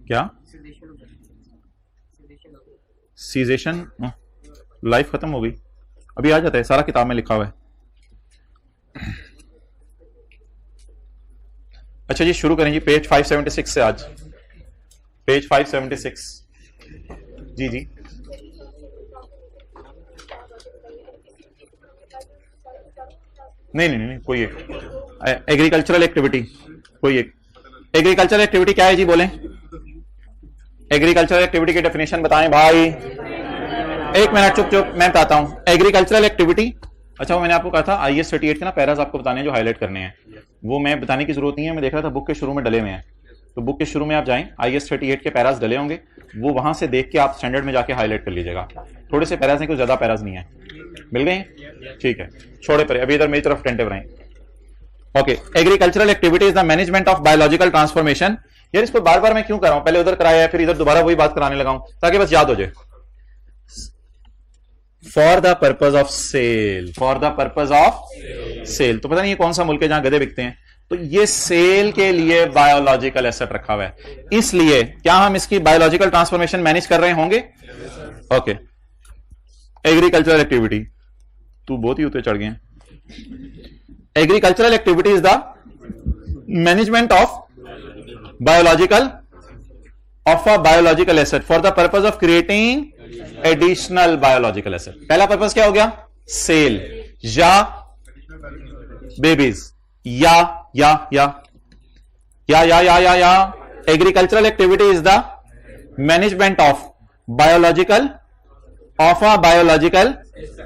क्या cessation? Life खत्म हो गई, अभी आ जाता है, सारा किताब में लिखा हुआ है। अच्छा जी, शुरू करें जी पेज 576 से। आज पेज 576। जी जी, नहीं, कोई एक एग्रीकल्चरल एक्टिविटी, कोई एक एग्रीकल्चरल एक्टिविटी क्या है जी? बोलें, एग्रीकल्चरल एक्टिविटी की डेफिनेशन बताएं भाई। एक मिनट, चुप, मैं बताता हूं एग्रीकल्चरल एक्टिविटी। अच्छा, वो मैंने आपको कहा था IAS 38 के ना पैरास आपको बताने हैं जो हाईलाइट करने हैं, वो मैं बताने की जरूरत नहीं है, मैं देख रहा था बुक के शुरू में डले हुए हैं, तो बुक के शुरू में आप जाएं, IAS 38 के पैरास डले होंगे, वो वहां से देख के आप स्टैंडर्ड में जाके हाईलाइट कर लीजिएगा। थोड़े से पैरास हैं, कुछ ज्यादा पैरास नहीं है। मिल गए? ठीक है, छोड़े पर अभी इधर मेरी तरफ अटेंटिव रहें। Okay, agricultural activity is the management of biological transformation. यार इसको बार बार मैं क्यों कर रहा हूं? पहले उधर कराया है, फिर इधर दोबारा वही बात कराने लगा हूं, ताकि बस याद हो जाए। For the purpose of sale, for the purpose of sale. तो पता नहीं ये कौन सा मुल्क है जहां गधे बिकते हैं, तो ये सेल के लिए बायोलॉजिकल एसेट रखा हुआ है। इसलिए क्या हम इसकी बायोलॉजिकल ट्रांसफॉर्मेशन मैनेज कर रहे होंगे? ओके, एग्रीकल्चरल एक्टिविटी, तू बहुत ही ऊपर चढ़ गए। Agricultural activity is the management of biological asset for the purpose of creating additional biological asset. पहला पर्पज क्या हो गया? सेल या बेबीज या agricultural activity is the management of biological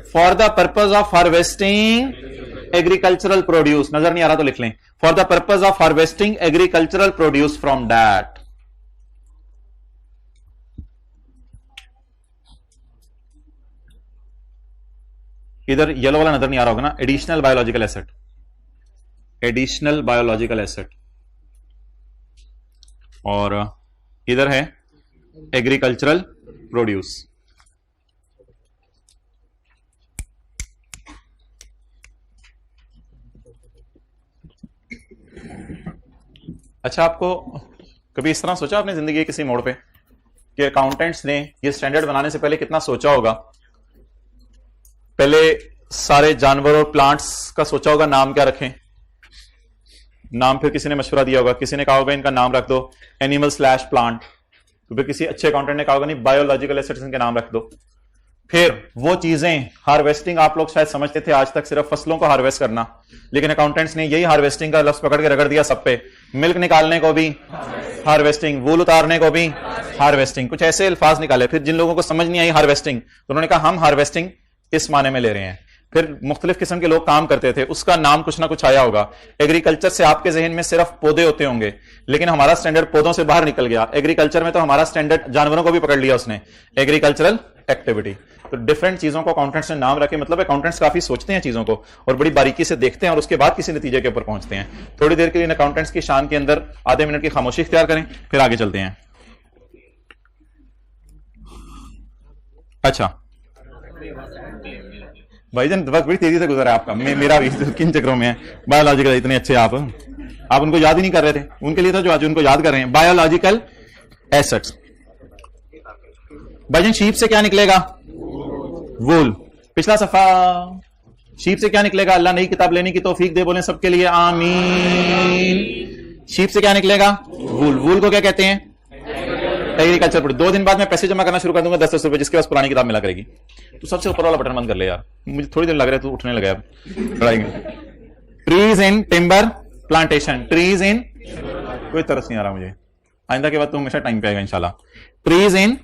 for the purpose of harvesting agricultural produce. नजर नहीं आ रहा तो लिख लें, for the purpose of harvesting agricultural produce from that. इधर येलो वाला नजर नहीं आ रहा होगा ना, additional biological asset, additional biological asset, और इधर है एग्रीकल्चरल प्रोड्यूस। अच्छा, आपको कभी इस तरह सोचा आपने जिंदगी के किसी मोड़ पे कि अकाउंटेंट्स ने ये स्टैंडर्ड बनाने से पहले कितना सोचा होगा? पहले सारे जानवर और प्लांट्स का सोचा होगा नाम क्या रखें, नाम फिर किसी ने मशवरा दिया होगा, किसी ने कहा होगा इनका नाम रख दो एनिमल स्लैश प्लांट, तो फिर किसी अच्छे अकाउंटेंट ने कहा होगा नहीं बायोलॉजिकल एसेट्स इनके नाम रख दो। फिर वो चीजें हार्वेस्टिंग, आप लोग शायद समझते थे आज तक सिर्फ फसलों को हार्वेस्ट करना, लेकिन अकाउंटेंट्स ने यही हार्वेस्टिंग का लफ्ज पकड़ के रगड़ दिया सब पे। मिल्क निकालने को भी हार्वेस्टिंग, वूल उतारने को भी हार्वेस्टिंग, कुछ ऐसे अल्फाज निकाले। फिर जिन लोगों को समझ नहीं आई हार्वेस्टिंग, तो उन्होंने कहा हम हार्वेस्टिंग इस माने में ले रहे हैं। फिर मुख्तलिफ किस्म के लोग काम करते थे, उसका नाम कुछ ना कुछ आया होगा। एग्रीकल्चर से आपके जहन में सिर्फ पौधे होते होंगे, लेकिन हमारा स्टैंडर्ड पौधों से बाहर निकल गया। एग्रीकल्चर में तो हमारा स्टैंडर्ड जानवरों को भी पकड़ लिया उसने, एग्रीकल्चरल एक्टिविटी। तो डिफरेंट चीजों को अकाउंटेंट्स ने नाम रखे, मतलब अकाउंटेंट्स काफी सोचते हैं चीजों को और बड़ी बारीकी से देखते हैं और उसके बाद किसी नतीजे के ऊपर पहुंचते हैं। थोड़ी देर के लिए अकाउंटेंट्स की शान के अंदर आधे मिनट की खामोशी इख्तियार करें, फिर आगे चलते हैं। अच्छा भाईजान, वक्त बड़ी तेजी से गुजरा है आपका, मेरा भी किन चक्रों में है। बायोलॉजिकल इतने अच्छे आप उनको याद ही नहीं कर रहे थे, उनके लिए था जो आज उनको याद कर रहे हैं। Biological assets. भाईजान, शीप से क्या निकलेगा? वूल। पिछला सफा, शीप से क्या निकलेगा? अल्लाह नई किताब लेने की तौफीक दे, बोले सबके लिए आमीन। शीप से क्या निकलेगा? वूल। वूल को क्या कहते हैं? Agriculture produce. 2 दिन बाद मैं पैसे जमा करना शुरू कर दूंगा 10-10 रुपए, जिसके पास पुरानी किताब मिला करेगी। तो सबसे ऊपर वाला बटन बंद कर ले यार, मुझे थोड़ी देर लग रहा है, तू उठने लगा अब। Trees in timber plantation, trees in, कोई तरस नहीं आ रहा मुझे, आइंदा के बाद तो हमेशा टाइम पे आएगा इंशाल्लाह। ट्रीज इन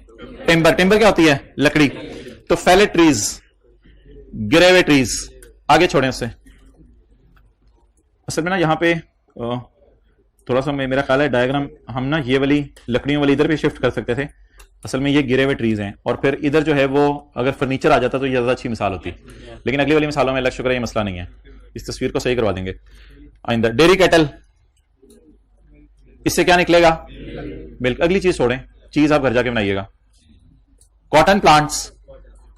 टिम्बर, टिम्बर क्या होती है? लकड़ी। तो फैलेट ट्रीज, गिरे हुए ट्रीज, आगे छोड़ें उससे। असल में ना यहाँ पे थोड़ा सा मेरा ख्याल है डायग्राम हम ना ये वाली लकड़ियों वाली इधर भी शिफ्ट कर सकते थे। असल में ये गिरे हुए ट्रीज हैं और फिर इधर जो है वो अगर फर्नीचर आ जाता तो ये ज्यादा अच्छी मिसाल होती, लेकिन अगली वाली मिसालों में अल्लाह शुक्र ये मसला नहीं है। इस तस्वीर को सही करवा देंगे आइंदा। डेयरी कैटल, इससे क्या निकलेगा? मिल्क। अगली चीज छोड़ें, चीज आप घर जाके बनाइएगा। Cotton plants,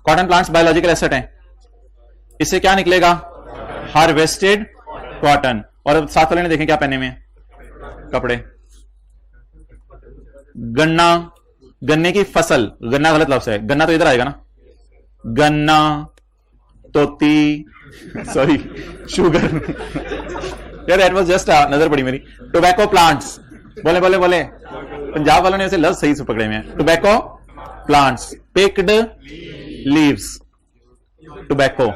cotton plants biological asset हैं, इससे क्या निकलेगा? Harvested cotton. और साथ वाले ने देखें क्या पहने में? कपड़े। गन्ना, गन्ने की फसल, गन्ना गलत लफ्ज है, गन्ना तो इधर आएगा ना, गन्ना, तोती, सॉरी शुगर, यार दैट वाज जस्ट नजर पड़ी मेरी। टोबैको प्लांट्स, बोले बोले बोले, पंजाब वालों ने उसे लफ्ज सही से पकड़े हुए हैं। Tobacco plants, picked leaves, tobacco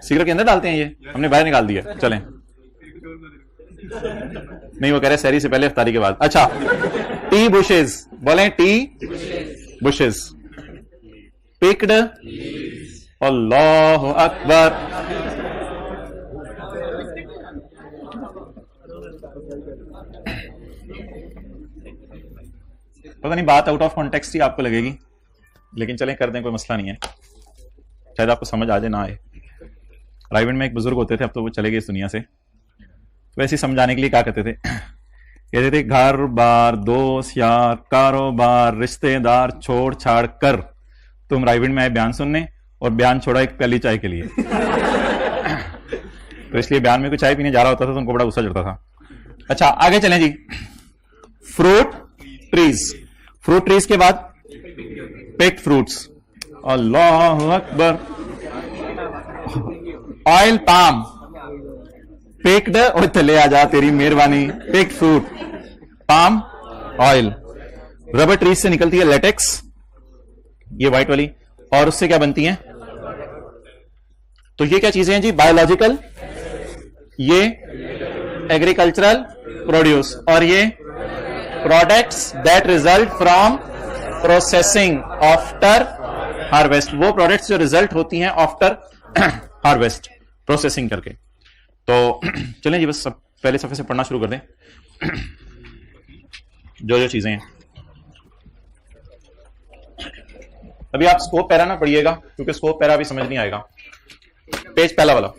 cigarette के अंदर डालते हैं, ये हमने बाहर निकाल दिया, चलें। नहीं वो कह रहे सहरी से पहले इफ्तारी के बाद। अच्छा, टी बुशेस, बोले टी बुशेस, पिक्ड, अल्लाह अकबर। पता नहीं बात आउट ऑफ कॉन्टेक्स्ट ही आपको लगेगी, लेकिन चलें कर दें, कोई मसला नहीं है, शायद आपको समझ आ जाए ना आए। रायगढ़ में एक बुजुर्ग होते थे, अब तो वो चले गए इस दुनिया से, वैसे समझाने के लिए क्या कहते थे, कहते थे घर बार दोस्त यार कारोबार रिश्तेदार छोड़ छाड़ कर तुम रायगढ़ में आए बयान सुनने, और बयान छोड़ा एक प्याली चाय के लिए। तो इसलिए बयान में कोई चाय पीने जा रहा होता था तो उनको बड़ा गुस्सा चढ़ता था। अच्छा आगे चलें जी, फ्रूट ट्रीज, फ्रूट ट्रीज के बाद पिक्ड फ्रूट्स, अल्लाह अकबर। ऑयल पाम, पिक्ड, और थले आ जा तेरी मेहरबानी, picked fruit, palm oil. Rubber trees से निकलती है लेटेक्स, ये व्हाइट वाली, और उससे क्या बनती है, तो ये क्या चीजें हैं जी, बायोलॉजिकल, ये एग्रीकल्चरल प्रोड्यूस, और ये products that result from processing after harvest, वो प्रोडक्ट्स जो रिजल्ट होती हैं आफ्टर हार्वेस्ट, प्रोसेसिंग करके। तो चलें जी, बस सब पहले सफे से पढ़ना शुरू कर दें जो जो चीजें हैं। अभी आप स्कोप पैरा ना पढ़िएगा, क्योंकि स्कोप पैरा भी समझ नहीं आएगा। पेज पहला वाला,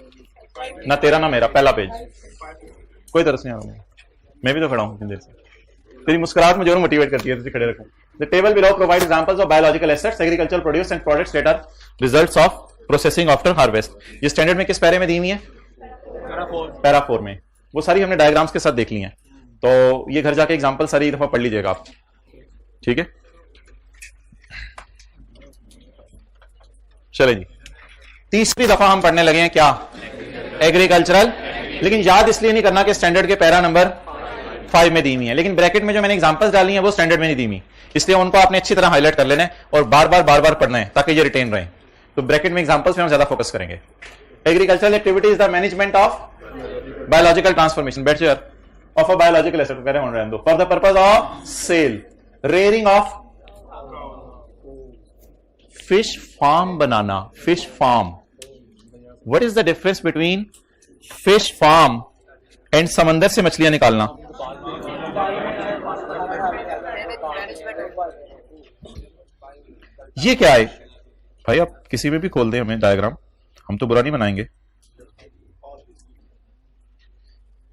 ना तेरा ना मेरा, पहला पेज, कोई तरस नहीं आ रहा, मैं भी तो खड़ा हूं इतनी देर से, तेरी मुस्कुराहट मुझे और मोटिवेट करती है, तुझे खड़े रखो। The table below provide examples of biological assets, agricultural produce and products that are results of processing after harvest. ये स्टैंडर्ड में किस पैरे में दी हुई है, पैरा 4 में। वो सारी हमने डायग्राम्स के साथ देख ली हैं, तो ये घर जाके एग्जांपल सारी दफा पढ़ लीजिएगा आप, ठीक है। चले जी, तीसरी दफा हम पढ़ने लगे हैं क्या, एग्रीकल्चरल, लेकिन याद इसलिए नहीं करना कि स्टैंडर्ड के पैरा नंबर 5 में दी हुई है, लेकिन ब्रैकेट में जो मैंने एग्जांपल्स डाली हैं वो स्टैंडर्ड में नहीं दी हुई, इसलिए उनको आपने अच्छी तरह हाईलाइट कर लेना है और बार बार पढ़ना है ताकि ये रिटेन रहे। तो ब्रैकेट में एग्जांपल्स पे हम ज्यादा फोकस करेंगे। Agricultural activity is the management of biological transformation, bet share of a biological asset, कह रहे हैं दो, for the purpose of sale, rearing of fish farm बनाना, fish farm. What is the difference between fish farm and समंदर से मछलियां निकालना? ये क्या है भाई, आप किसी में भी खोल दें हमें डायग्राम, हम तो बुरा नहीं बनाएंगे।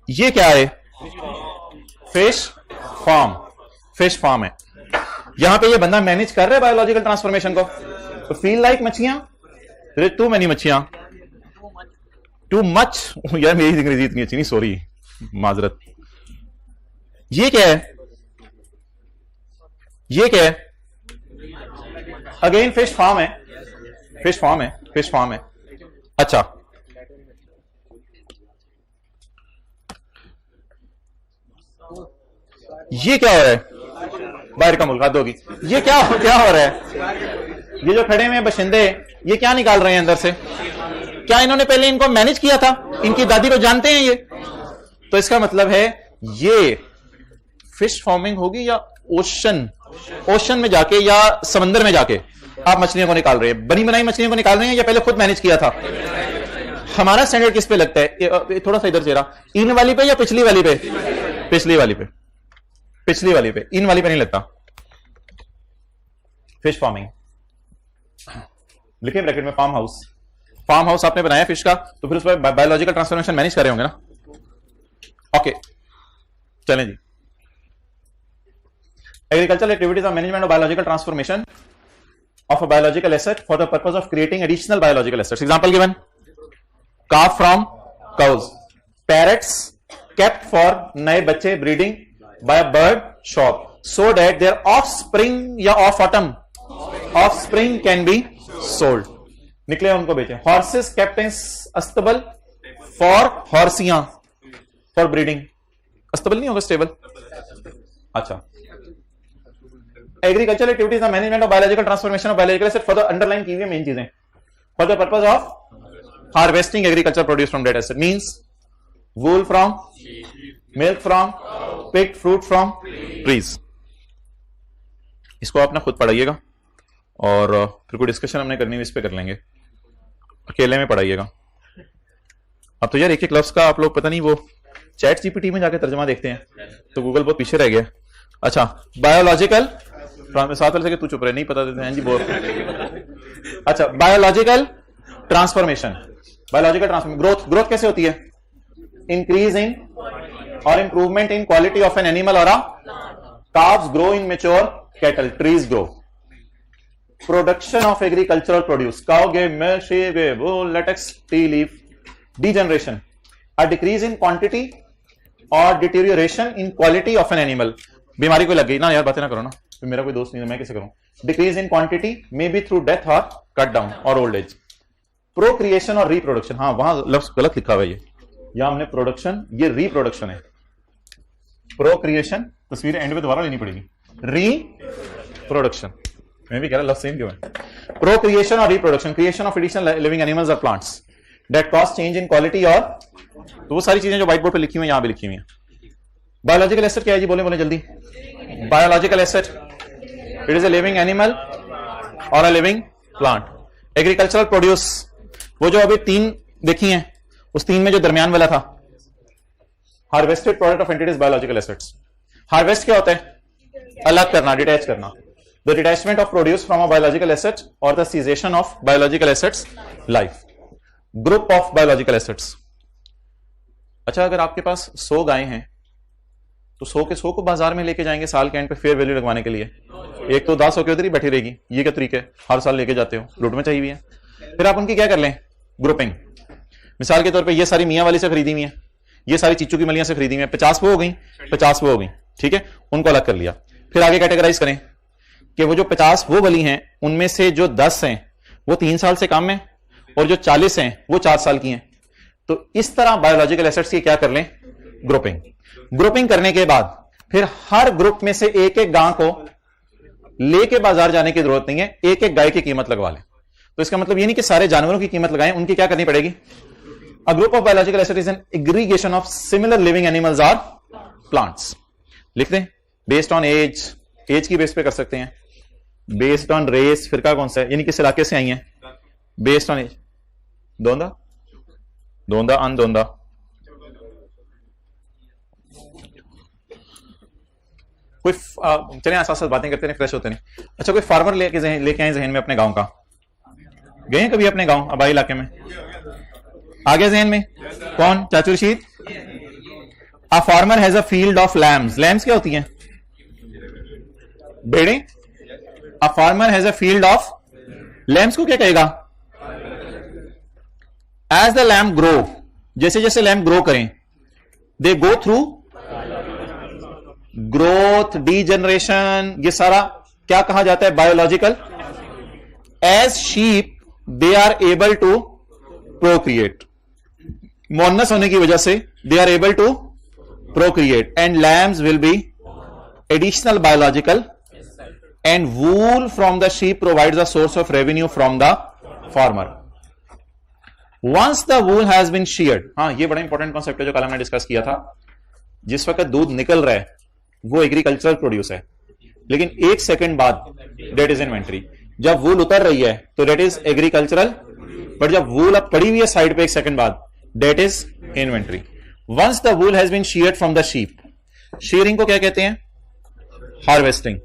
ये क्या है, फिश फार्म, फिश फार्म है। यहां पे ये बंदा मैनेज कर रहा है बायोलॉजिकल ट्रांसफॉर्मेशन को, तो फील लाइक मछलियां, टू मैनी मछलियां, टू मच, यार मेरी अंग्रेजी इतनी अच्छी नहीं, सॉरी माजरत। ये क्या है, ये क्या है, अगेन फिश फार्म है, फिश फार्म है, फिश फार्म है। अच्छा ये क्या हो रहा है, बाहर का मुल्क होगी, ये क्या हो रहा है, ये जो खड़े हुए बशिंदे ये क्या निकाल रहे हैं अंदर से, क्या इन्होंने पहले इनको मैनेज किया था, इनकी दादी को जानते हैं ये? तो इसका मतलब है ये फिश फार्मिंग होगी या ओशन में जाके या समंदर में जाके आप मछलियों को निकाल रहे हैं, बनी बनाई मछलियों को निकाल रहे हैं या पहले खुद मैनेज किया था? हमारा स्टैंडर्ड किस पे लगता है, थोड़ा सा इधर चेहरा, इन वाली पे या पिछली वाली पे? पिछली वाली पे, पिछली वाली पे, इन वाली पे नहीं लगता। फिश फार्मिंग लिखे ब्रैकेट में, फार्म हाउस, फार्म हाउस आपने बनाया फिश का, तो फिर उस पर बायोलॉजिकल ट्रांसफॉर्मेशन मैनेज कर रहे होंगे ना। ओके चलें जी, agricultural activities of management of biological transformation of a biological asset for the purpose of creating additional biological assets. Example given, calf from cows, parrots kept for नए बच्चे breeding by a bird shop, so that their offspring या of autumn offspring can be sold. निकले उनको बेचे. Horses kept in अस्तबल for horsiयां for breeding. अस्तबल नहीं होगा स्टेबल. अच्छा. Agricultural activities the management of biological transformation of biological asset for the underlying की मेन चीजें. For the purpose of harvesting agricultural produce from that asset means wool from, milk from, picked fruit from trees. इसको आप ना खुद पढ़ाइएगा और फिर कोई discussion हमने करनी है इस पे कर लेंगे. अकेले में पढ़ाइएगा. अब तो यार एक एक लफ्ज का आप लोग पता नहीं वो चैट जीपीटी में जाके तर्जमा देखते हैं तो गूगल बहुत पीछे रह गया. अच्छा बायोलॉजिकल 7 वाले से तू चुप रहे नहीं पता देते हैं जी बोल. अच्छा biological transformation. Biological transformation growth कैसे होती है? इंक्रीज इन और improvement in quality of an animal और calves grow in mature cattle, trees grow. Production of agricultural produce, cow gave milk, sheep gave wool, latex, tea leaf. Degeneration, a decrease in quantity or deterioration in quality of an animal. बीमारी कोई लग गई ना यार बातें ना करो ना, तो मेरा कोई दोस्त नहीं है मैं कैसे करूं. Decrease in quantity may be through death or cut down or old age. Procreation और reproduction, हाँ वहां लफ्ज गलत लिखा हुआ है ये, यहां हमने प्रोडक्शन, ये रिप्रोडक्शन है. प्रोक्रिएशन तस्वीर एंड में दोबारा लेनी पड़ेगी. रिप्रोडक्शन मैं भी कह रहा लफ्ज सेम क्यों है. प्रोक्रिएशन और reproduction, creation of additional living animals और plants that cause change in quality और, तो वो सारी चीजें जो व्हाइट बोर्ड पे लिखी हुई हैं यहां भी लिखी हुई हैं. बायोलॉजिकल एसेट क्या है जी, बोले बोले जल्दी. Biological asset it is a living animal और a living plant. Agricultural produce, वो जो अभी 3 देखी हैं उस 3 में जो दरमियान वाला था, harvested product of entities biological assets. Harvest क्या होता है? अलग करना, डिटैच करना. The detachment of produce from a biological asset और the cessation of biological assets life. Group of biological assets. अच्छा अगर आपके पास 100 गायें हैं तो 100 के 100 को बाजार में लेके जाएंगे साल के एंड पे फेयर वैल्यू लगवाने के लिए. एक तो 10 होकर उधर ही बैठी रहेगी. ये क्या तरीका है? हर साल लेके जाते हो, लूट में चाहिए भी है. फिर आप उनकी क्या कर लें? ग्रुपिंग. मिसाल के तौर पे ये सारी मियां वाली से खरीदी हुई है, ये सारी चीचू की मलियां से खरीदी हुई है. 50 वो हो गई, 50 वो हो गई, ठीक है, उनको अलग कर लिया. फिर आगे कैटेगराइज करें कि वो जो 50 वो वाली हैं उनमें से जो 10 हैं वो 3 साल से कम है और जो 40 हैं वो 4 साल की हैं. तो इस तरह बायोलॉजिकल एसेट्स की क्या कर लें? ग्रुपिंग. ग्रुपिंग करने के बाद फिर हर ग्रुप में से एक एक गां को लेके बाजार जाने की जरूरत नहीं है, एक एक गाय की कीमत लगवा लें. तो इसका मतलब ये नहीं कि सारे जानवरों की कीमत लगाएं, उनकी क्या करनी पड़ेगी? A group of biological assets is an aggregation of similar living animals or plants. लिख दें based on age, age की बेस पे कर सकते हैं. Based on race, फिरका कौन सा है, यानी किस इलाके से आई हैं. Based on age, दोंदा, दोंदा, अनदोंदा. कोई चलिए आस-पास बातें करते हैं, फ्रेश होते हैं. अच्छा कोई फार्मर लेके आए जहन में अपने गांव का, गए हैं कभी अपने गांव आबाई इलाके में? आगे जहन में कौन? चाचू Rashid. A farmer has a field of lambs. Lambs क्या होती हैं? भेड़ें. A farmer has a field of lambs को क्या कहेगा? एज द लैम्प ग्रो, जैसे जैसे लैम्प ग्रो करें, they go through growth, degeneration, ये सारा क्या कहा जाता है? Biological. As sheep they are able to procreate, मोनस होने की वजह से they are able to procreate. And lambs will be additional biological and wool from the sheep provides a source of revenue from the farmer. Once the wool has been sheared, हाँ ये बड़ा important concept है जो कल हमने discuss किया था. जिस वक्त दूध निकल रहा है वो एग्रीकल्चरल प्रोड्यूस है, लेकिन 1 सेकंड बाद डेट इज इन्वेंट्री. जब वूल उतर रही है तो डेट इज एग्रीकल्चरल, बट जब वूल अब पड़ी हुई है साइड पे 1 सेकंड बाद, that is inventory. Once the wool has been sheared from the sheep, shearing को क्या कहते हैं? Harvesting.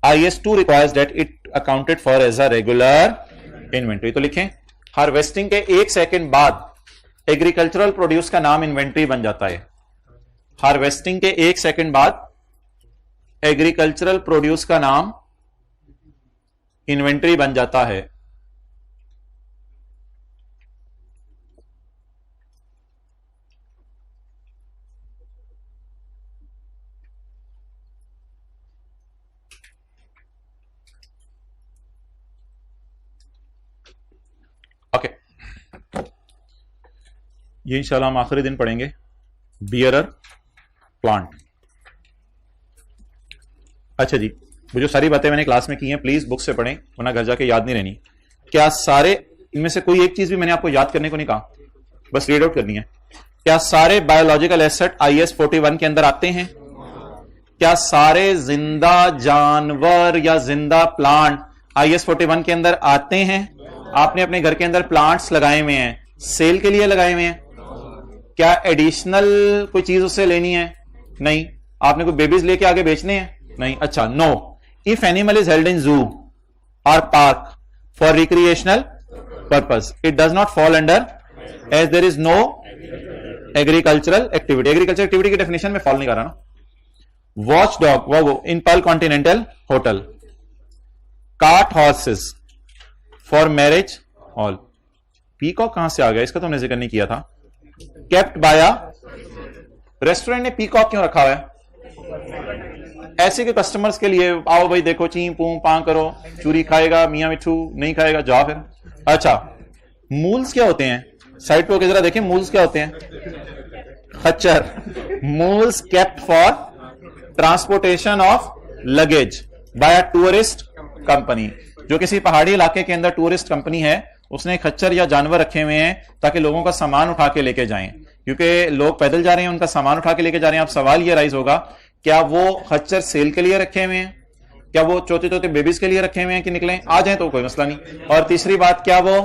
IS2 requires that it accounted for as a regular inventory. तो लिखें हार्वेस्टिंग के 1 सेकंड बाद एग्रीकल्चरल प्रोड्यूस का नाम इन्वेंट्री बन जाता है. हार्वेस्टिंग के 1 सेकंड बाद एग्रीकल्चरल प्रोड्यूस का नाम इन्वेंट्री बन जाता है. ये इंशाल्लाह हम आखिरी दिन पढ़ेंगे, बियरर प्लांट। अच्छा जी, वो जो सारी बातें मैंने क्लास में की हैं प्लीज बुक से पढ़ें, वरना घर जाके याद नहीं रहनी। क्या सारे इनमें से कोई एक चीज भी मैंने आपको याद करने को नहीं कहा, बस रीड आउट करनी है। क्या सारे बायोलॉजिकल एसेट IS 41 के अंदर आते हैं? क्या सारे जिंदा जानवर या जिंदा प्लांट IS 41 के अंदर आते हैं? आपने अपने घर के अंदर प्लांट्स लगाए हुए हैं, सेल के लिए लगाए हुए हैं, क्या एडिशनल कोई चीज उससे लेनी है? नहीं। आपने कोई बेबीज लेके आगे बेचने हैं? नहीं। अच्छा, no. If animal is held in zoo और park for recreational purpose, it does not fall under, as there is no agricultural activity. Agriculture activity की डेफिनेशन में फॉल नहीं कर रहा ना। वॉच डॉग वो in Pearl Continental hotel, cart horses for marriage hall. Peacock कहां से आ गया, इसका तो हमने जिक्र नहीं किया था। केप्ट बाय अ रेस्टोरेंट ने पीकॉक क्यों रखा हुआ है? ऐसे के कस्टमर्स के लिए, आओ भाई देखो, ची पू पा करो, चूरी खाएगा मियां मिठू, नहीं खाएगा जा फिर। अच्छा, मूल्स क्या होते हैं? साइड पे जरा देखें, मूल्स क्या होते हैं? खच्चर। Mules kept for transportation of luggage by a tourist company. जो किसी पहाड़ी इलाके के अंदर टूरिस्ट कंपनी है, उसने खच्चर या जानवर रखे हुए हैं ताकि लोगों का सामान उठा के लेके जाएं, क्योंकि लोग पैदल जा रहे हैं, उनका सामान उठा के लेके जा रहे हैं। अब सवाल यह राइज होगा, क्या वो खच्चर सेल के लिए रखे हुए हैं? क्या वो चौथे चौथे बेबीज के लिए रखे हुए हैं कि निकलें आ जाएं तो कोई मसला नहीं। और तीसरी बात, क्या वो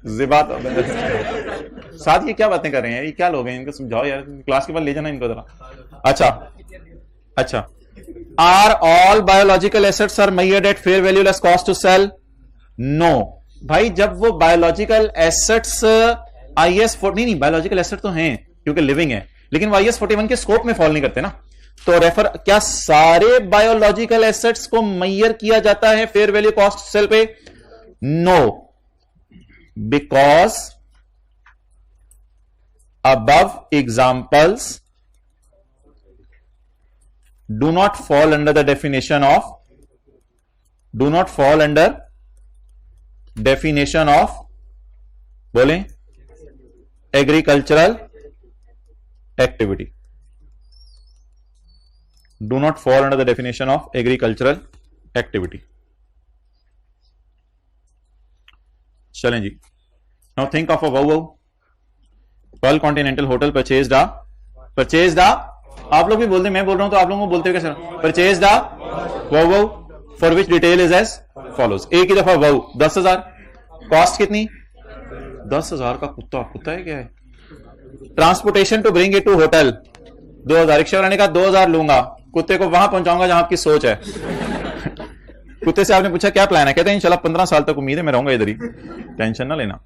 जिबात साथ ये क्या बातें कर रहे हैं, ये क्या लोग हैं, इनको समझाओ यार, क्लास के बाद ले जाना इनको जरा। अच्छा, are all biological assets are measured at fair value less cost to sell? No भाई, जब वो बायोलॉजिकल एसेट्स IS 40 नहीं, बायोलॉजिकल एसेट तो हैं क्योंकि लिविंग है, लेकिन वो IS 41 के स्कोप में फॉल नहीं करते ना। तो रेफर, क्या सारे बायोलॉजिकल एसेट्स को मेजर किया जाता है फेयर वैल्यू कॉस्ट सेल पे? No, because above examples do not fall under the definition of बोलें agricultural activity, do not fall under the definition of agricultural activity. चलें जी, now think of a wow Pearl Continental Hotel purchased a आप लोग भी बोलते, मैं बोल रहा हूं तो आप लोगों को बोलते हुए कैसे? Purchased a wow for which detail is as follows। एक ही दफा wow 10,000, कॉस्ट कितनी? 10,000 का कुत्ता है क्या है? Transportation to bring it to hotel 2,000। Rickshaw वाले ने कहा 2,000 लूंगा, कुत्ते को वहां पहुंचाऊंगा जहां आपकी सोच है। कुत्ते से आपने पूछा क्या प्लान है, कहते हैं इंशाल्लाह 15 साल तक उम्मीद है मैं रहूंगा इधर ही, टेंशन ना लेना।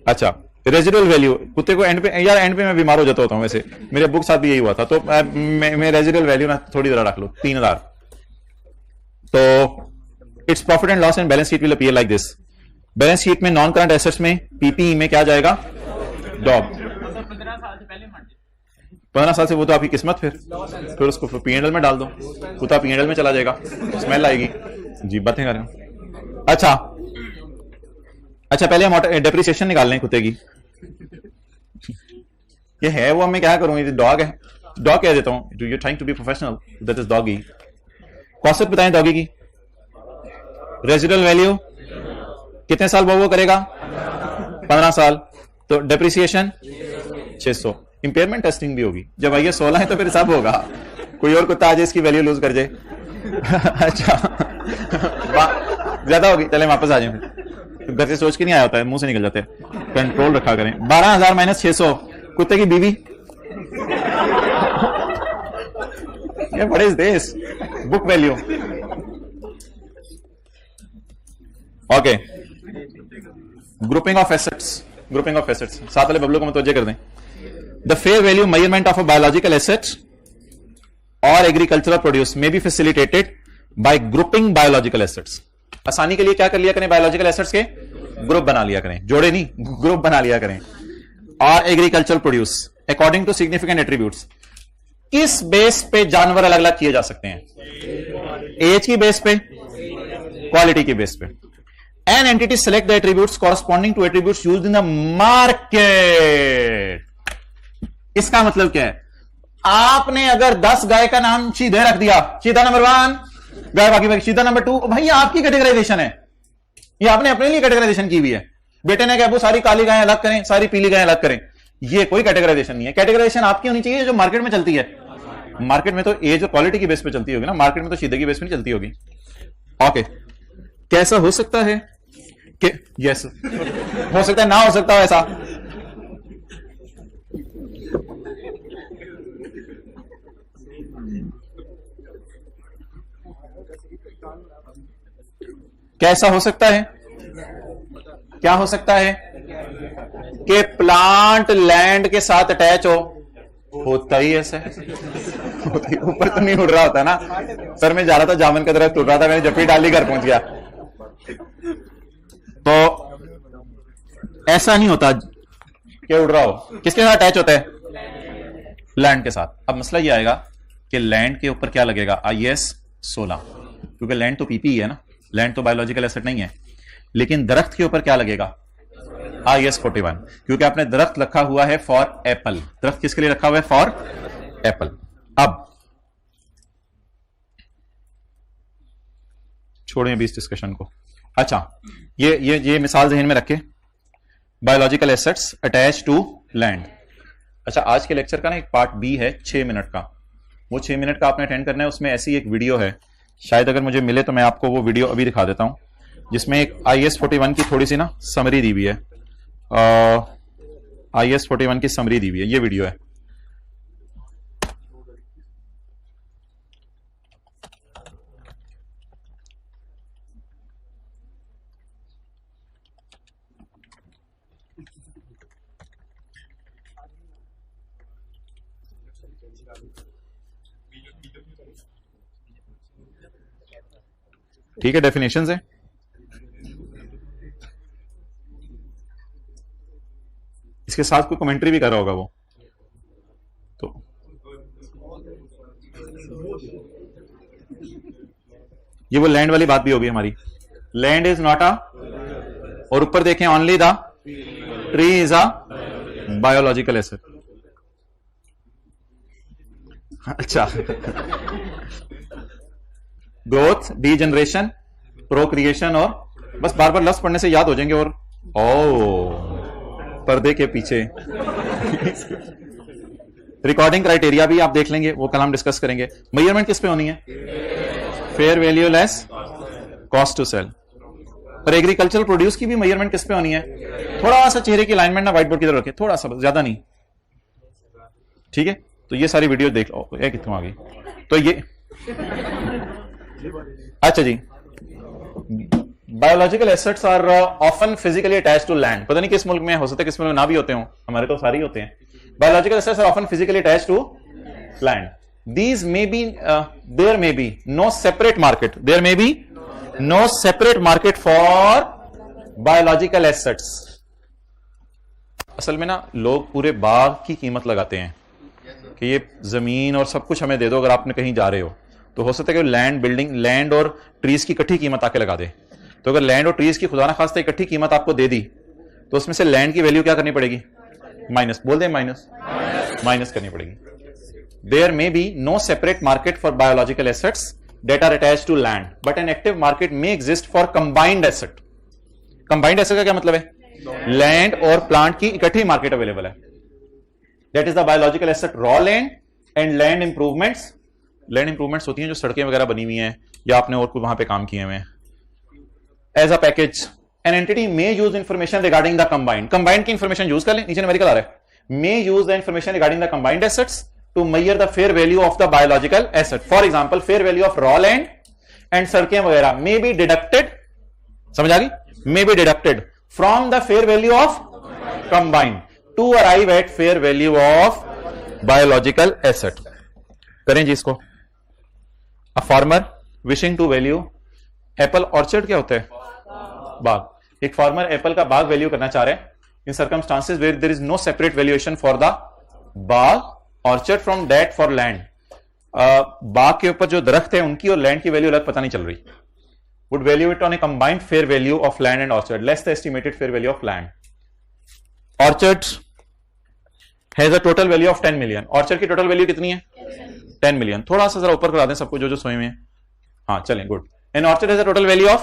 अच्छा, रेजिडुअल वैल्यू, कुत्ते को एंड पे, यार एंड पे मैं बीमार हो जाता होता हूं, वैसे मेरे अब्बू के साथ भी यही हुआ था, तो मैं रेजिडुअल वैल्यू ना थोड़ी जरा रख लो 3,000। तो its profit and loss and balance sheet will appear like this. Balance sheet में नॉन करंट एसेट्स में PPE में क्या जाएगा? डॉग। 15 साल से वो तो आपकी किस्मत, फिर उसको P&L में डाल दो, कुत्ता P&L में चला जाएगा, स्मेल आएगी जी, बातें कर रहे हो। अच्छा, पहले हम डेप्रिसिएशन निकाल लें कुत्ते की। ये है वो, मैं क्या करूं, ये डॉग है, डॉग कह देता हूं, you trying to be professional, that is doggy. Cost बताएं डॉगी की। रेजिडुअल वैल्यू कितने साल वो करेगा? 15 साल। तो डेप्रिसिएशन 600। इंपेयरमेंट टेस्टिंग भी होगी, जब आइए 16 है तो फिर सब होगा, कोई और कुत्ता आ जाए इसकी वैल्यू लूज कर जाए। अच्छा ज्यादा होगी, चले वापस आ जाए, फिर घर से सोच के नहीं आया होता है, मुंह से निकल जाते हैं, कंट्रोल रखा करें। 12,000 माइनस 600, कुत्ते की बीवी, what is this? Book value. Okay, grouping of assets, साथ वाले बबलों को मुतवज्जे कर दें। The fair value measurement of a biological asset और agricultural produce may be facilitated by grouping biological assets. आसानी के लिए क्या कर लिया करें, बायोलॉजिकल एसेट्स के ग्रुप बना लिया करें, जोड़े नहीं, ग्रुप बना लिया करें। और agricultural produce according to significant attributes. किस बेस पे जानवर अलग अलग किए जा सकते हैं? एज की बेस पे, क्वालिटी की बेस पे। An entity select the attributes corresponding to attributes used in the market. इसका मतलब क्या है? आपने अगर 10 गाय का नाम सीधे रख दिया, चीता नंबर 1 गाय, बाकी चीता नंबर 2, भाई आपकी कैटेगराइजेशन है, ये आपने अपने लिए कैटेगराइजेशन की हुई है। बेटे ने कहा वो सारी काली गायें अलग करें, सारी पीली गायें अलग करें, ये कोई कैटेगराइजेशन नहीं है। कैटेगराइजेशन आपकी होनी चाहिए जो मार्केट में चलती है। मार्केट में तो एज और क्वालिटी की बेस पे चलती होगी ना, मार्केट में तो सीधे की बेस पे नहीं चलती होगी। ओके, कैसा हो सकता है कि यस हो सकता है, ना हो सकता है ऐसा। कैसा हो सकता है? क्या हो सकता है कि प्लांट लैंड के साथ अटैच हो, होता ही ऐसा है। ऊपर तो नहीं उड़ रहा होता ना। सर मैं जा रहा था, जामुन का दरख्त उड़ रहा था, मैंने जप्पी डाली, घर पहुंच गया। तो ऐसा नहीं होता कि उड़ रहा हो। किसके साथ अटैच होता है? लैंड के साथ। अब मसला ये आएगा कि लैंड के ऊपर क्या लगेगा? IS 16, क्योंकि लैंड तो PPE है ना, लैंड तो बायोलॉजिकल एसेट नहीं है। लेकिन दरख्त के ऊपर क्या लगेगा? IS 41, क्योंकि आपने दरख्त रखा हुआ है फॉर एप्पल। दरख्त किसके लिए रखा हुआ है? For Apple. अब छोड़ें अभी इस डिस्कशन को। अच्छा, ये मिसाल ज़हन में रखें, biological assets attach to land. अच्छा, आज के लेक्चर का ना एक पार्ट B है 6 मिनट का, वो 6 मिनट का आपने अटेंड करना है। उसमें ऐसी एक वीडियो है, शायद अगर मुझे मिले तो मैं आपको वो वीडियो अभी दिखा देता हूं, जिसमें एक IS 41 की थोड़ी सी ना समरी दी हुई है। IS 41 की समरी दी हुई है, ये वीडियो है। ठीक है, डेफिनेशंस है। इसके साथ कोई कमेंट्री भी कर रहा होगा वो तो। ये वो लैंड वाली बात भी होगी हमारी। लैंड इज नॉट अ, और ऊपर देखें only the tree is a biological asset. अच्छा, ग्रोथ, डीजनरेशन, प्रोक्रिएशन, और बस बार बार लफ्ज पढ़ने से याद हो जाएंगे। और पर्दे के पीछे रिकॉर्डिंग क्राइटेरिया भी आप देख लेंगे, वो कल हम डिस्कस करेंगे। मेजरमेंट किस पे होनी है? Fair value less cost to sell. पर एग्रीकल्चरल प्रोड्यूस की भी मेजरमेंट किस पे होनी है? थोड़ा सा चेहरे की अलाइनमेंट ना व्हाइट बोर्ड की तरफ रखे, थोड़ा सा, ज्यादा नहीं। ठीक है, तो ये सारी वीडियो देख लो। कितों आ गई? तो ये अच्छा जी, biological assets are often physically attached to land. पता नहीं किस मुल्क में हो सकता है, किस मुल्क में ना भी होते हो, हमारे तो सारे ही होते हैं। Biological assets are often physically attached to land. These may be there may be no separate market, there may be no separate market for biological assets। असल में ना लोग पूरे बाग की कीमत लगाते हैं कि ये जमीन और सब कुछ हमें दे दो अगर आपने कहीं जा रहे हो। तो हो सकता है कि लैंड, बिल्डिंग, लैंड और ट्रीज की इकट्ठी कीमत आके लगा दे। तो अगर लैंड और ट्रीज की खुदा ना खास्ता इकट्ठी कीमत आपको दे दी, तो उसमें से लैंड की वैल्यू क्या करनी पड़ेगी? माइनस, बोल दें माइनस करनी पड़ेगी। There may be no separate market for biological assets that are attached to land, but an active market may exist for combined asset। Combined asset का क्या मतलब है? लैंड और प्लांट की इकट्ठी मार्केट अवेलेबल है। That is the biological asset raw land and land improvements। Land improvements होती हैं जो सड़कें वगैरह बनी हुई हैं या आपने और कोई वहां पे काम किए हुए हैं। As a package an entity may use information regarding the combined. Combined की इंफॉर्मेशन यूज कर लें, नीचे न्यूमेरिकल आ रहा है। May use the information regarding the combined assets to measure the fair value of the biological asset। For example, fair value of raw land and सड़कें वगैरह may be deducted, समझ आ गई? May be deducted from the fair value of combined to arrive at fair value of biological asset। करें जी इसको। A farmer wishing to value apple orchard क्या होता है? बाग। एक फार्मर एप्पल का बाग वैल्यू करना चाह रहे हैं in circumstances where there is no separate valuation for the बाग orchard from that for land. बाग के ऊपर जो दरख्त है उनकी और लैंड की वैल्यू अलग पता नहीं चल रही। would value it on a combined fair value of land and orchard less the estimated fair value of land. Orchard has a total value of 10 million. Orchard की total value कितनी है? 10 million. थोड़ा सा जरा ऊपर करा दें सबको जो सोए में है. हाँ चलें, good. An orchard has a total value of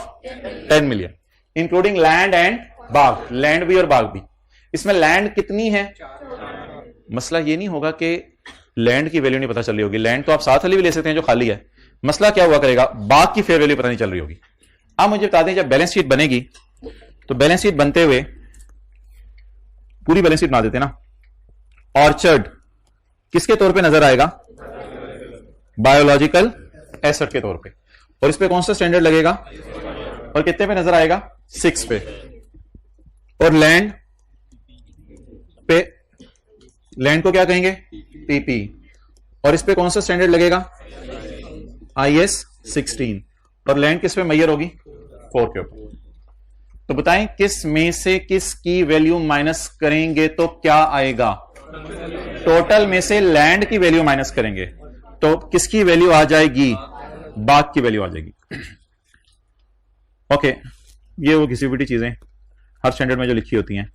10 million, including land and Bagh. Land भी और बाग भी. इसमें लैंड कितनी है? मसला ये नहीं होगा कि लैंड की वैल्यू नहीं पता चल रही होगी. लैंड तो आप साथ वाली भी ले सकते हैं जो खाली है. मसला क्या हुआ करेगा? बाग की फेयर वैल्यू पता नहीं चल रही होगी. आप मुझे बता दें, जब बैलेंस शीट बनेगी तो बैलेंस शीट बनते हुए पूरी बैलेंस शीट बना देते ना. ऑर्चर्ड किसके तौर पे नजर आएगा? बायोलॉजिकल एसेट के तौर पे. और इस पे कौन सा स्टैंडर्ड लगेगा? और कितने पे नजर आएगा? 6 पे. और लैंड पे, लैंड को क्या कहेंगे? पीपी. और इस पे कौन सा स्टैंडर्ड लगेगा? IS 16. और लैंड किस पे मैयर होगी? 4 के ऊपर. तो बताएं किस में से किस की वैल्यू माइनस करेंगे तो क्या आएगा? टोटल में से लैंड की वैल्यू माइनस करेंगे तो किसकी वैल्यू आ जाएगी? बाग की वैल्यू आ जाएगी. ओके, ये वो घिसी पिटी चीजें हर स्टैंडर्ड में जो लिखी होती हैं.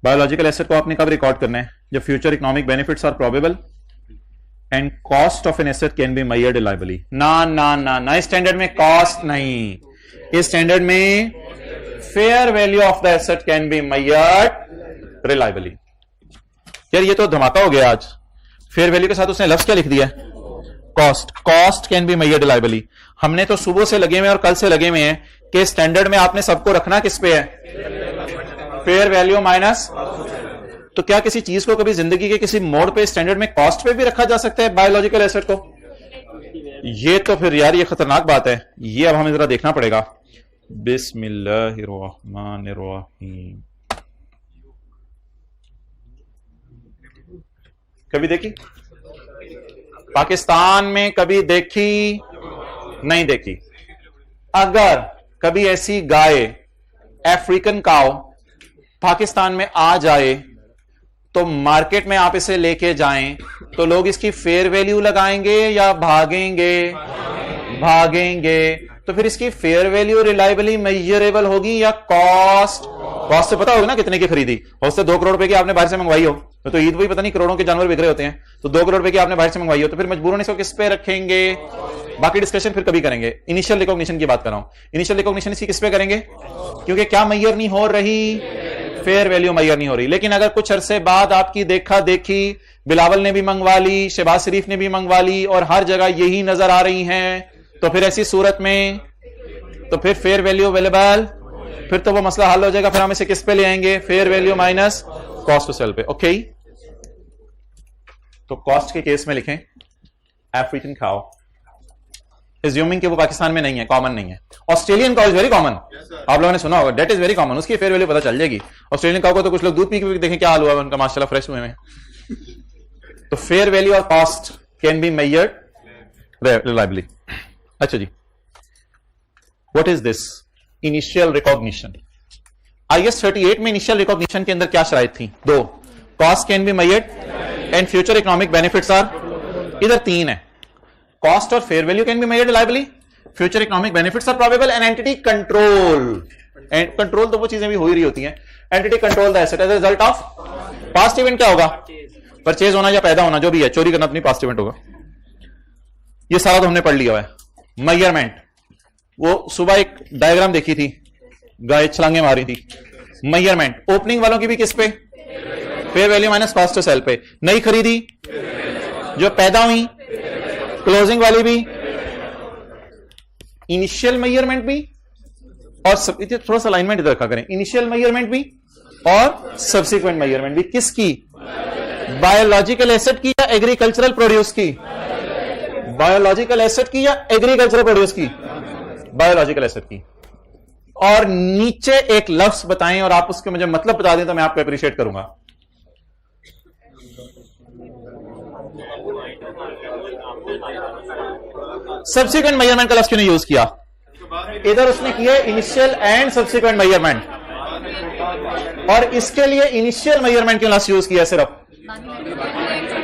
बायोलॉजिकल एसेट को आपने कब रिकॉर्ड करना है? जब future economic benefits are probable and cost of an asset can be measured reliably. ना ना ना ना, इस स्टैंडर्ड में कॉस्ट नहीं, इस स्टैंडर्ड में fair value of the asset can be measured reliably. यार ये तो धमाका हो गया आज. फेयर वैल्यू के साथ उसने लफ्ज क्या लिख दिया? Cost. Cost can be measured reliably. हमने तो सुबह से लगे हुए और कल से लगे हुए हैं कि स्टैंडर्ड में आपने सबको रखना किस पे है? Fair value minus. तो क्या किसी चीज को कभी जिंदगी के किसी मोड पे स्टैंडर्ड में कॉस्ट पे भी रखा जा सकता है बायोलॉजिकल एसेट को? ये तो फिर यार ये खतरनाक बात है. ये अब हमें जरा देखना पड़ेगा. बिस्मिल्लाहिर्रहमानिर्रहीम. कभी देखी? पाकिस्तान में कभी देखी? नहीं देखी. अगर कभी ऐसी गाय अफ्रीकन काउ पाकिस्तान में आ जाए तो मार्केट में आप इसे लेके जाएं तो लोग इसकी फेयर वैल्यू लगाएंगे या भागेंगे? भागेंगे. तो फिर इसकी फेयर वैल्यू रिलायबली मेजरेबल होगी या कॉस्ट? कॉस्ट से पता होगा ना कितने की खरीदी. हो सकता है 2 करोड़ रुपए की आपने बाहर से मंगवाई हो, तो ईद वही पता नहीं करोड़ों के जानवर बिक रहे होते हैं. तो 2 करोड़ रुपए की आपने बाहर से मंगवाई हो, तो फिर मजबूरन इसको किस पे रखेंगे? बाकी डिस्कशन फिर कभी करेंगे. इनिशियल रिकॉग्निशन की बात कर रहा हूं. इनिशियल रिकॉग्निशन इसकी किस पे करेंगे? क्योंकि क्या मैयर नहीं हो रही? फेयर वैल्यू मैयर नहीं हो रही. लेकिन अगर कुछ अरसे बाद आपकी देखा देखी बिलावल ने भी मंगवा ली, शहबाज शरीफ ने भी मंगवा ली और हर जगह यही नजर आ रही हैं, तो फिर ऐसी सूरत में तो फिर फेयर वैल्यू अवेलेबल, फिर तो वो मसला हल हो जाएगा. फिर हम इसे किस पे ले आएंगे? Fair value minus cost to sell पे. ओके, तो कॉस्ट के केस में लिखें अफ्रीकन काउ, एज्यूमिंग कि वो पाकिस्तान में नहीं है, कॉमन नहीं है. Australian cow is very common. आप लोगों ने सुना होगा, डेट इज वेरी कॉमन. उसकी फेयर वैल्यू पता चल जाएगी. ऑस्ट्रेलियन काउ को तो कुछ लोग दूध पी के देखें क्या हाल हुआ उनका, माशाल्लाह फ्रेश हुए में. तो फेयर वैल्यू और cost can be measured reliably. अच्छा जी, what is this initial recognition? IS 38 में इनिशियल रिकॉग्निशन के अंदर क्या शराइत थी? 2. Cost can be measured and future economic benefits are. इधर 3 है. कॉस्ट और fair value can be measured reliably, future economic benefits are probable and entity control. And control तो वो चीजें भी हो ही रही होती हैं. Entity control the asset as a result of past event. क्या होगा? परचेज होना या पैदा होना, जो भी है. चोरी करना अपनी पास्ट इवेंट होगा. ये सारा तो हमने पढ़ लिया है. मेजरमेंट, वो सुबह एक डायग्राम देखी थी, गाय छलांगे मारी थी. मेजरमेंट ओपनिंग वालों की भी किस पे? Fair value minus cost to sell पे. नई खरीदी, जो पैदा हुई, क्लोजिंग वाली भी, इनिशियल मेजरमेंट भी और थोड़ा सा अलाइनमेंट इधर रखा करें. इनिशियल मेजरमेंट भी और सब्सिक्वेंट मेजरमेंट भी. किसकी? बायोलॉजिकल एसेट की या एग्रीकल्चरल प्रोड्यूस की? बायोलॉजिकल एसेट की या एग्रीकल्चरल प्रोड्यूस की? बायोलॉजिकल एसेट की. और नीचे एक लफ्ज बताएं और आप उसके मुझे मतलब बता दें तो मैं आपको अप्रिशिएट करूंगा. सब्सिक्वेंट मेजरमेंट का लफ्ज क्यों नहीं यूज किया? इधर उसने किया इनिशियल एंड सब्सिक्वेंट मेजरमेंट, और इसके लिए इनिशियल मेजरमेंट क्यों लफ्ज यूज किया? सिर्फ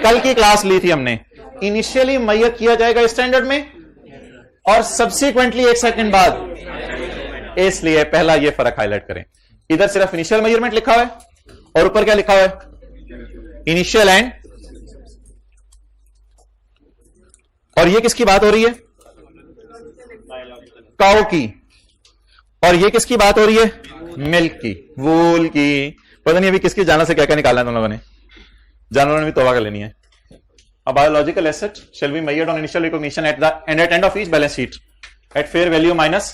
कल की क्लास ली थी हमने. इनिशियली मेजर किया जाएगा स्टैंडर्ड में और सब्सिक्वेंटली 1 सेकंड बाद इसलिए पहला ये फर्क हाईलाइट करें। इधर सिर्फ इनिशियल मेजरमेंट लिखा हुआ है और ऊपर क्या लिखा हुआ है, इनिशियल एंड। और ये किसकी बात हो रही है, काऊ की। और ये किसकी बात हो रही है, मिल्क की, वूल की। पता नहीं अभी किसकी जानवर से क्या क्या निकालना है तुम लोगों ने, जानवरों ने भी तौबा कर लेनी है। A biological asset shall be measured on initial recognition at the end of each balance sheet at fair value minus,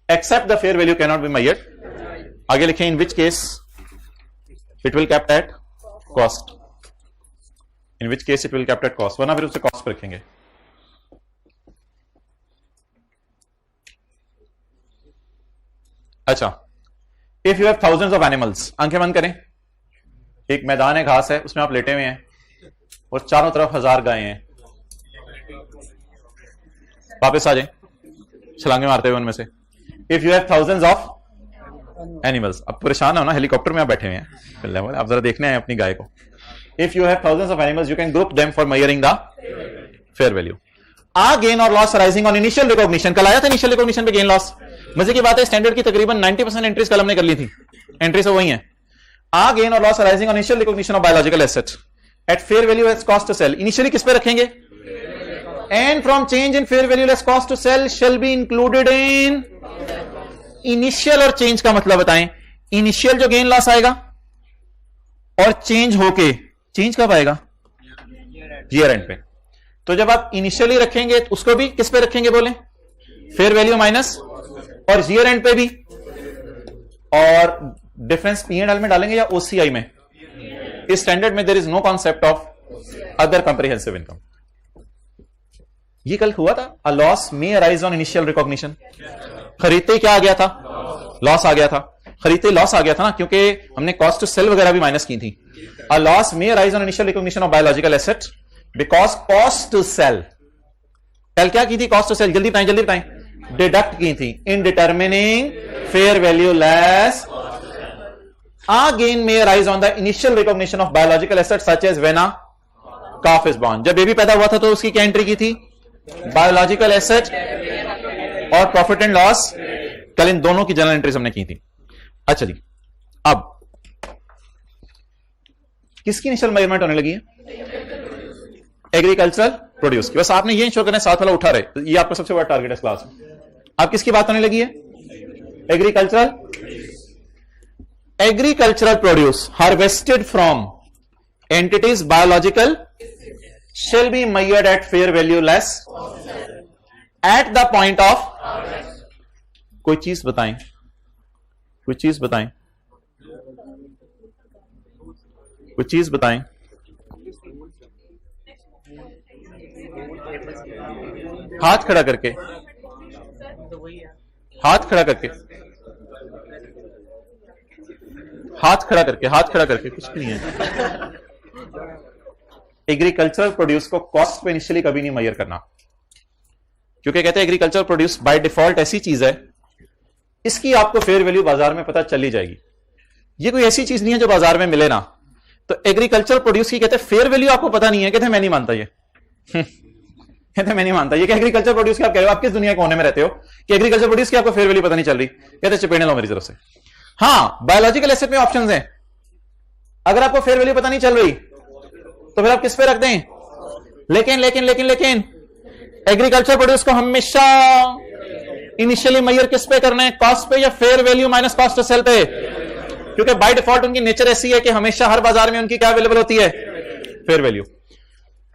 except the fair value cannot be measured. आगे लिखें, in which case it will kept at cost. In which case it will kept at cost. वरना फिर उसे cost per रखेंगे। अच्छा, if you have thousands of animals, आंखें बंद करें, एक मैदान है, घास है, उसमें आप लेटे हुए हैं और चारों तरफ 1000 गायें हैं। वापस आ जाएं छलांगे मारते हुए उनमें से। If you have thousands of animals, अब परेशान हो ना, हेलीकॉप्टर में आप बैठे हुए हैं, आप जरा देखने हैं अपनी गाय को। If you have thousands of animals you can group them for measuring the fair value. A gain और loss arising on initial recognition, कल आया था इनिशियल रिकॉग्निशन पे गेन लॉस। मजे की बात है, स्टैंडर्ड की तकरीबन 90% एंट्रीज कल हमने कर ली थी, एंट्री से वही है। आ गेन और loss arising on initial recognition of biological assets at fair value less cost to sell, initially किस पे रखेंगे, and from change in fair value less cost to sell shall be included in initial। और change का मतलब बताएं, initial जो gain loss आएगा और change होके, change कब आएगा, year end पे। तो जब आप initially रखेंगे तो उसको भी किस पे रखेंगे बोले, fair value माइनस, और year end पे भी। और डिफरेंस P&L में डालेंगे या OCI में, इस स्टैंडर्ड में there is no concept of other comprehensive income. ये कल हुआ था, a loss may arise on initial recognition. खरीदते ही क्या आ गया था, लॉस आ गया था। खरीदते लॉस आ गया था ना, क्योंकि हमने कॉस्ट टू सेल वगैरह भी माइनस की थी। A loss may arise on initial recognition of biological asset because cost to sell, कल क्या की थी, कॉस्ट टू सेल, जल्दी बताएं जल्दी बताएं, डिडक्ट की थी in determining fair value less. A gain may arise on the initial recognition of biological assets such as when a calf is born। जब बेबी पैदा हुआ था तो उसकी क्या एंट्री की थी, बायोलॉजिकल एसेट और प्रॉफिट एंड लॉस, कल इन दोनों की जनरल एंट्रीज हमने की थी। अच्छा जी, अब किसकी इनिशियल मेजरमेंट होने लगी है, एग्रीकल्चरल प्रोड्यूस की। बस आपने ये इंश्योर करना है साथ वाला उठा रहे, ये आपका सबसे बड़ा टारगेट है इस क्लास में। अब किसकी बात होने लगी है, agricultural produce harvested from entities biological shall be measured at fair value less at the point of। कोई चीज बताएं, कोई चीज बताएं, कोई चीज बताएं। हाथ खड़ा करके, हाथ खड़ा करके, हाथ खड़ा करके, हाथ खड़ा करके, कुछ नहीं है। एग्रीकल्चरल प्रोड्यूस को कॉस्ट पे इनिशियली कभी नहीं मेजर करना, क्योंकि कहते हैं एग्रीकल्चरल प्रोड्यूस बाय डिफॉल्ट ऐसी चीज है, इसकी आपको फेयर वैल्यू बाजार में पता चली जाएगी। ये कोई ऐसी चीज नहीं है जो बाजार में मिले ना। तो एग्रीकल्चरल प्रोड्यूस की कहते हैं फेयर वैल्यू आपको पता नहीं है, कहते मैं नहीं मानता ये कहते मैं नहीं मानता ये कि एग्रीकल्चर प्रोड्यूस की आप कह रहे हो, आप किस दुनिया के कोने में रहते हो कि एग्रीकल्चर प्रोड्यूस की आपको फेयर वैल्यू पता नहीं चल रही। कहते चपेड़े लो मेरी तरफ से। हाँ, बायोलॉजिकल एसेट में ऑप्शंस हैं, अगर आपको फेयर वैल्यू पता नहीं चल रही तो फिर आप किस पे रख दें, लेकिन लेकिन लेकिन लेकिन एग्रीकल्चर प्रोड्यूस को हमेशा इनिशियली मेजर किस पे करना है, कॉस्ट पे या fair value minus cost to sell पे, क्योंकि बाय डिफॉल्ट उनकी नेचर ऐसी है कि हमेशा हर बाजार में उनकी क्या अवेलेबल होती है, fair value.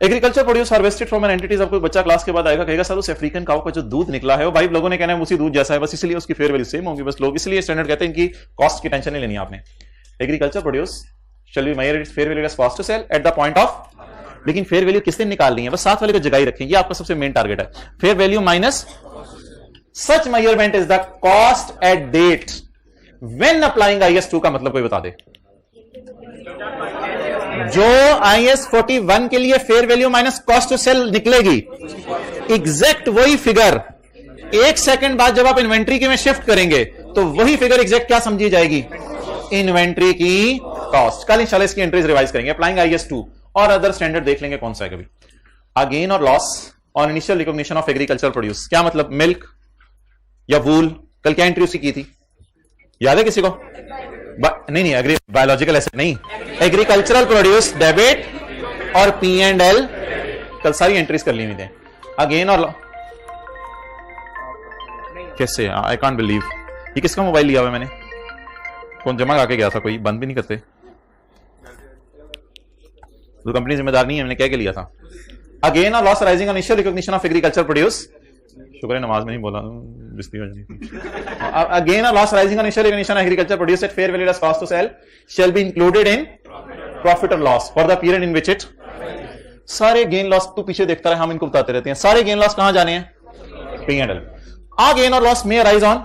Agriculture produce harvested from an entities. अब कोई बच्चा क्लास के बाद आएगा कहेगा सर उस अफ्रीकन काऊ का जो दूध निकला है वो भाई लोगों ने कहना है उसी दूध जैसा है, बस इसलिए उसकी फेयर वैल्यू सेम होगी, बस लोग इसलिए स्टैंडर्ड कहते हैं इनकी कॉस्ट की टेंशन नहीं लेनी आपने। Agriculture produce shall be measured fair value as cost to sell at the point of, लेकिन फेयर वैल्यू किस दिन निकालनी है, बस साथ वाले को जगह ही रखें, ये आपका सबसे मेन टारगेट है। Fair value minus such measurement is the cost at date when applying IS 2 का मतलब कोई बता दे। जो IS 41 के लिए fair value minus cost to sell निकलेगी, एग्जैक्ट वही फिगर 1 सेकंड बाद जब आप इन्वेंट्री के में शिफ्ट करेंगे तो वही फिगर एग्जैक्ट क्या समझी जाएगी, इन्वेंट्री की कॉस्ट। कल इंशाल्लाह इसकी एंट्रीज रिवाइज करेंगे, अप्लाइंग IS 2 और अदर स्टैंडर्ड देख लेंगे कौन सा है कभी। अगेन और loss on initial recognition of agriculture produce, क्या मतलब, मिल्क या वूल कल क्या एंट्री उसकी की थी, याद है किसी को? नहीं, एग्री बायोलॉजिकल एसेट नहीं, एग्रीकल्चरल प्रोड्यूस डेबिट और P&L कल सारी एंट्रीज कर ली हुई थी। अगेन और कैसे, आई कांट बिलीव, ये किसका मोबाइल लिया हुआ मैंने, कौन जमा करके गया था, कोई बंद भी नहीं करते, तो कंपनी जिम्मेदार नहीं है, मैंने क्या लिया था। अगेन और loss rising on initial recognition of agriculture produce, शुक्र है नमाज में नहीं बोला, अगेन और loss rising on initial recognition of agriculture produce at fair value less cost to sell shall be included in profit और loss for the period in which it, सारे gain loss तू पीछे देखता रहे, हम इनको बताते रहते हैं, सारे गेन लॉस कहां जाने हैं, P&L। आ गेन और लॉस में अराइज ऑन,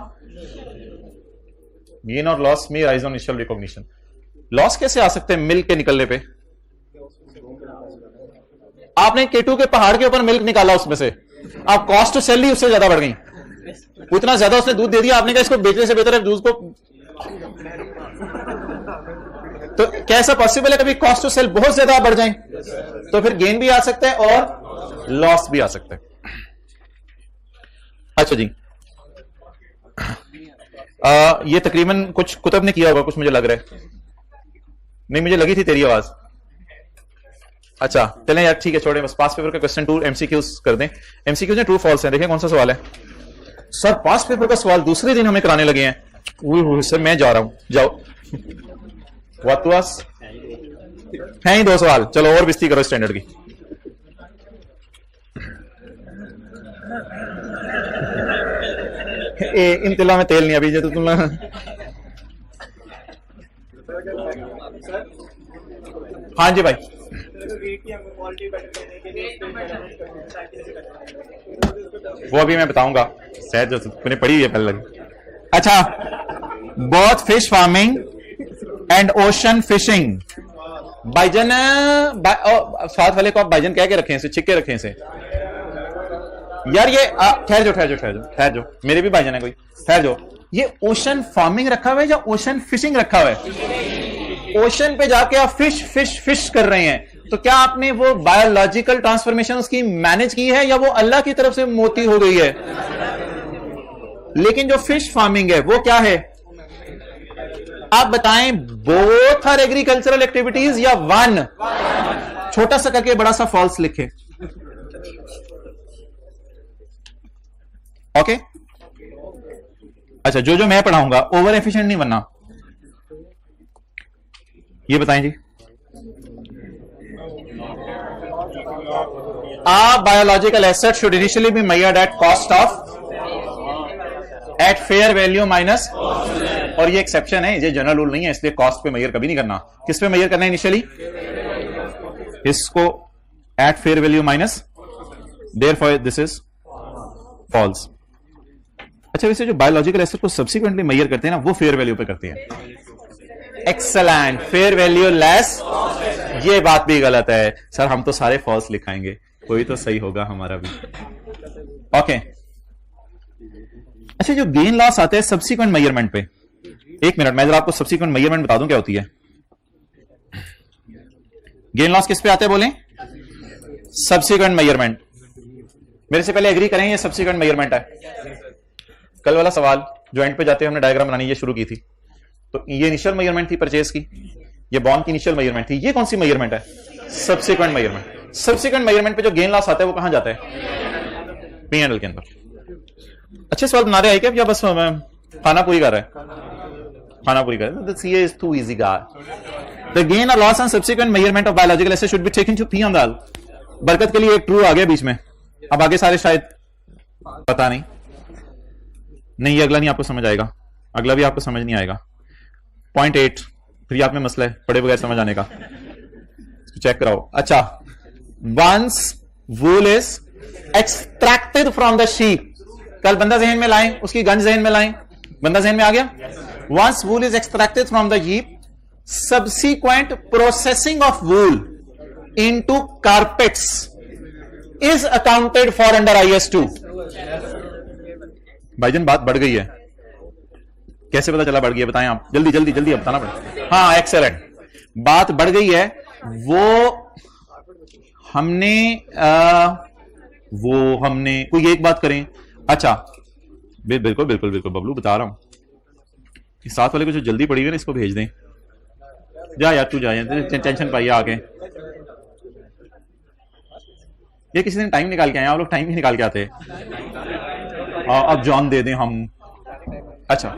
गेन और लॉस में arise on initial recognition. Loss कैसे आ सकते हैं मिल्क के निकलने पे, आपने केटू के पहाड़ के ऊपर मिल्क निकाला, उसमें से आप कॉस्ट टू सेल ही उससे ज्यादा बढ़ गई, उतना ज्यादा उसने दूध दे दिया, आपने कहा इसको बेचने से बेहतर है दूध को, तो कैसा पॉसिबल है कभी कॉस्ट टू सेल बहुत ज्यादा बढ़ जाए, तो फिर गेन भी आ सकता है और लॉस भी आ सकता है। अच्छा जी, ये तकरीबन कुछ कुतुब ने किया होगा, कुछ मुझे लग रहा है, नहीं मुझे लगी थी तेरी आवाज। अच्छा चलें यार ठीक है, छोड़े बस, पास पेपर का क्वेश्चन 2 MCQs कर दें। MCQs में ट्रू फॉल्स है, देखिए कौन सा सवाल है सर, पास पेपर का सवाल दूसरे दिन हमें कराने लगे हैं, सर मैं जा रहा हूं, जाओ वातुआस है ही 2 सवाल, चलो और बिस्ती करो स्टैंडर्ड की। इन तिला में तेल नहीं अभी, तो तुम हाँ जी भाई, वो अभी मैं बताऊंगा, शायद जो तूने पढ़ी हुई है पहले लगी। अच्छा, both fish farming and ocean fishing, Bhaijaan साथ वाले को आप भाईजन कह के रखें इसे, छिक्के रखें इसे यार, ये ठहर जो मेरे भी भाईजन है कोई, ठहर जो, ये ओशन फार्मिंग रखा हुआ है या ओशन फिशिंग रखा हुआ है? ओशन पे जाके आप फिश फिश फिश कर रहे हैं, तो क्या आपने वो बायोलॉजिकल ट्रांसफॉर्मेशन उसकी मैनेज की है या वो अल्लाह की तरफ से मोती हो गई है? लेकिन जो फिश फार्मिंग है वो क्या है, आप बताएं, बोथ आर एग्रीकल्चरल एक्टिविटीज या वन? छोटा सा करके बड़ा सा फॉल्स लिखे, ओके? अच्छा, जो मैं पढ़ाऊंगा ओवर एफिशिएंट नहीं बनना, ये बताएं जी। A biological asset should initially be measured at cost of, at fair value minus, और ये एक्सेप्शन है, ये जनरल रूल नहीं है, इसलिए कॉस्ट पे मेजर कभी नहीं करना। किस पे मेजर करना है इनिशियली? इसको at fair value minus, therefore this is false. अच्छा, वैसे जो बायोलॉजिकल एसेट को सब्सिक्वेंटली मेजर करते हैं ना, वो फेयर वैल्यू पे करते हैं। एक्सेलेंट, फेयर वैल्यू लेस, ये बात भी गलत है सर, हम तो सारे फॉल्स लिखाएंगे, कोई तो सही होगा हमारा भी, ओके? अच्छा, जो गेन लॉस आते हैं सब्सिक्वेंट मेजरमेंट पे, एक मिनट मैं जरा आपको सब्सिक्वेंट मेजरमेंट बता दूं क्या होती है। गेन लॉस किस पे आते हैं बोलें? Subsequent measurement. मेरे से पहले एग्री करें ये सब्सिक्वेंट मेजरमेंट है। कल वाला सवाल जो एंड पे जाते हुए हमने डायग्राम बनानी ये शुरू की थी, तो ये इनिशियल मेजरमेंट थी परचेज की, ये बॉन्ड की इनिशियल मेजरमेंट थी, ये कौन सी मेजरमेंट है? Subsequent measurement. सब्सिक्वेंट मेजरमेंट पे जो गेन लॉस आता है वो कहां जाता है? P&L के अंदर। अच्छे सवाल बना रहे हैं क्या, या बस खाना पूरी कर रहे हैं? खाना पूरी कर रहे हैं। CA is too easy guy. The gain or loss on subsequent measurement of biological assets should be taken to P&L. बरकत के लिए एक ट्रू आ गया बीच में, अब आगे सारे शायद पता नहीं, ये अगला नहीं आपको समझ आएगा, अगला भी आपको समझ नहीं आएगा। पॉइंट 8 फिर आप में मसला है पढ़े बगैर समझ आने का, चेक कराओ। अच्छा, once wool is extracted from the sheep, कल बंदा जहन में लाएं, उसकी गंज जहन में लाएं, बंदा जहन में आ गया। Once wool is extracted from the sheep, subsequent processing of wool into carpets is accounted for under IS2। Bhaijaan बात बढ़ गई है, कैसे पता चला बढ़ गई है बताएं आप, जल्दी जल्दी जल्दी अब बताना पड़ेगा। हाँ एक्सेलेंट, बात बढ़ गई है, वो हमने कोई एक बात करें। अच्छा, बिल्कुल बिल्कुल बिल्कुल बबलू बता रहा हूं। इस साथ वाले को जो जल्दी पड़ी हुई है ना इसको भेज दें। जा यार तू जा यार, टेंशन पाइए आके। ये किसी दिन टाइम निकाल के आए, आप लोग टाइम ही निकाल के आते। अब जॉन दे दें हम। अच्छा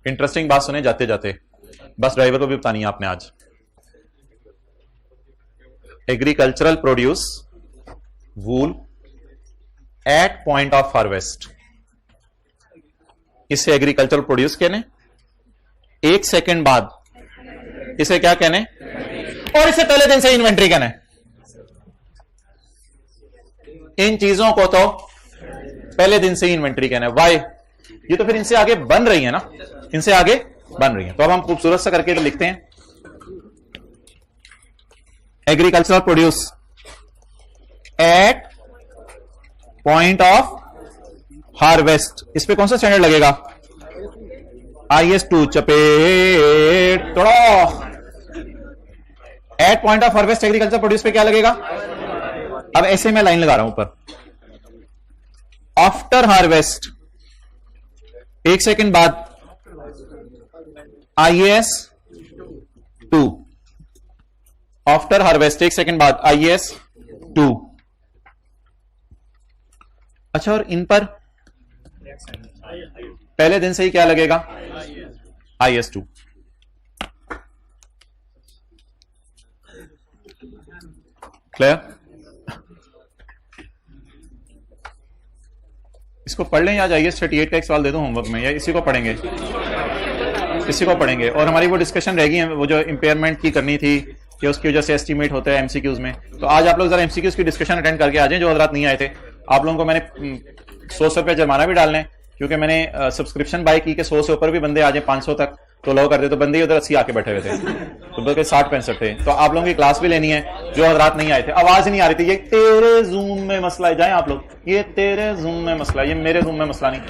इंटरेस्टिंग बात सुने जाते जाते, बस ड्राइवर को भी बतानी है आपने आज। Agricultural produce wool at point of harvest, इसे एग्रीकल्चरल प्रोड्यूस कहने। एक सेकंड बाद इसे क्या कहने, और इसे पहले दिन से इन्वेंट्री कहने। इन चीजों को तो पहले दिन से ही इन्वेंट्री कहना है। वाई? ये तो फिर इनसे आगे बन रही है ना, इनसे आगे बन रही है। तो अब हम खूबसूरत सा करके तो लिखते हैं agricultural produce at point of harvest. इस पे कौन सा स्टैंडर्ड लगेगा? IS2 चपेट तोड़ो। At point of harvest agriculture produce पे क्या लगेगा? अब ऐसे मैं लाइन लगा रहा हूं ऊपर। आफ्टर हार्वेस्ट एक सेकंड बाद IS2। आफ्टर हार्वेस्ट एक सेकंड बाद IS2। अच्छा, और इन पर पहले दिन से ही क्या लगेगा? IS2। क्लियर? इसको पढ़ लें या IS 38 का एक सवाल दे दूं होमवर्क में, या इसी को पढ़ेंगे? इसी को पढ़ेंगे। और हमारी वो डिस्कशन रह गई है, वो जो इंपेयरमेंट की करनी थी कि उसकी वजह से एस्टीमेट होता है MCQs में। तो आज आप लोग जरा MCQs की डिस्कशन अटेंड करके आ जाएं, जो हजरात नहीं आए थे। आप लोगों को मैंने 100 रुपये जुर्माना भी डालना है, क्योंकि मैंने सब्सक्रिप्शन बाय की कि 100 से ऊपर भी बंदे आ जाए 500 तक तो लो कर दे। तो बंदे उधर 80 आके बैठे हुए थे, तो बल्कि 60-65 थे। तो आप लोगों की क्लास भी लेनी है, जो हजरात नहीं आए थे। आवाज नहीं आ रही थी, ये तेरे जूम में मसला है। जाए आप लोग, ये तेरे जूम में मसला है, ये मेरे जूम में मसला नहीं।